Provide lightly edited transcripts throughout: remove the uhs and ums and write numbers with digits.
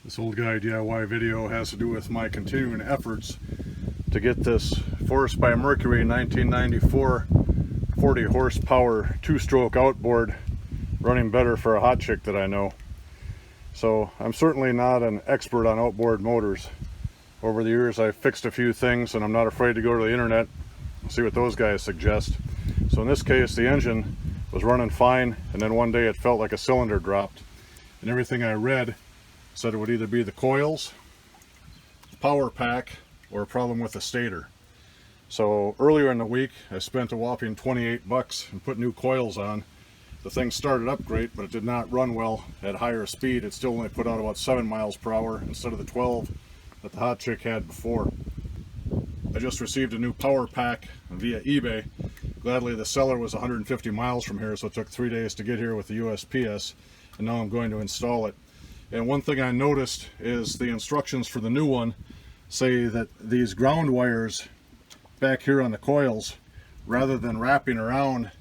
This old guy DIY video has to do with my continuing efforts to get this Forced by Mercury 1994 40 horsepower two-stroke outboard running better for a hot chick that I know. So I'm certainly not an expert on outboard motors. Over the years I've fixed a few things, and I'm not afraid to go to the internet and see what those guys suggest. So in this case, the engine was running fine, and then one day it felt like a cylinder dropped, and everything I read said it would either be the coils, the power pack, or a problem with the stator. So earlier in the week I spent a whopping 28 bucks and put new coils on. The thing started up great, but it did not run well at higher speed. It still only put out about 7 miles per hour instead of the 12 that the hot chick had before. I just received a new power pack via eBay. Gladly, the seller was 150 miles from here, so it took 3 days to get here with the USPS, and now I'm going to install it. And one thing I noticed is the instructions for the new one say that these ground wires back here on the coils, rather than wrapping around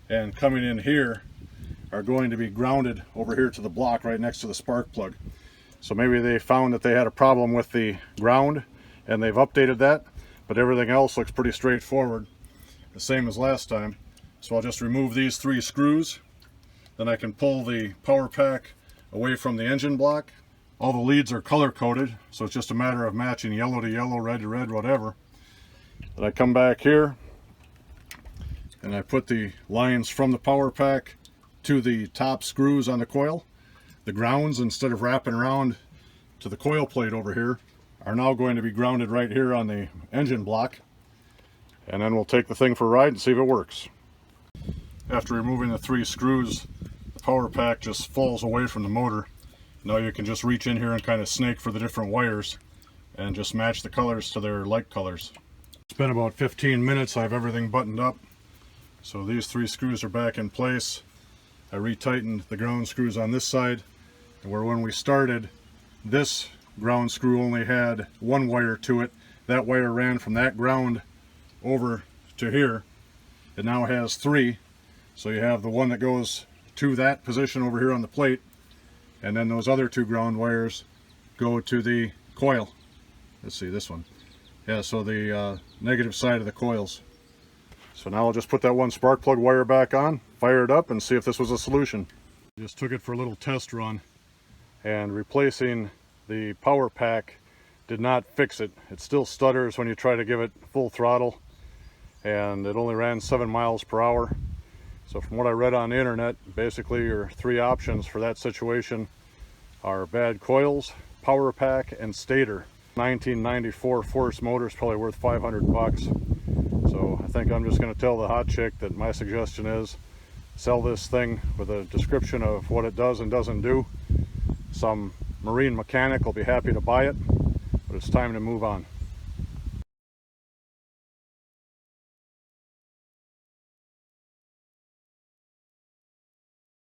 and coming in here, are going to be grounded over here to the block right next to the spark plug. So maybe they found that they had a problem with the ground and they've updated that, but everything else looks pretty straightforward, the same as last time. So I'll just remove these 3 screws, then I can pull the power pack away from the engine block. All the leads are color coded, so it's just a matter of matching yellow to yellow, red to red, whatever. Then I come back here and I put the lines from the power pack to the top screws on the coil. The grounds, instead of wrapping around to the coil plate over here, are now going to be grounded right here on the engine block. And then we'll take the thing for a ride and see if it works. After removing the 3 screws, the power pack just falls away from the motor. Now you can just reach in here and kind of snake for the different wires and just match the colors to their light colors. It's been about 15 minutes. I have everything buttoned up. So these 3 screws are back in place. I retightened the ground screws on this side, and where when we started, this ground screw only had 1 wire to it. That wire ran from that ground over to here. It now has 3. So you have the one that goes to that position over here on the plate, and then those other 2 ground wires go to the coil. Let's see, this one. Yeah, so the negative side of the coils. So now I'll just put that one spark plug wire back on, fire it up, and see if this was a solution. Just took it for a little test run, and replacing the power pack did not fix it. It still stutters when you try to give it full throttle, and it only ran 7 miles per hour. So from what I read on the internet, basically your 3 options for that situation are bad coils, power pack, and stator. 1994 Force motor is probably worth 500 bucks. So I think I'm just going to tell the hot chick that my suggestion is sell this thing with a description of what it does and doesn't do. Some marine mechanic will be happy to buy it, but it's time to move on.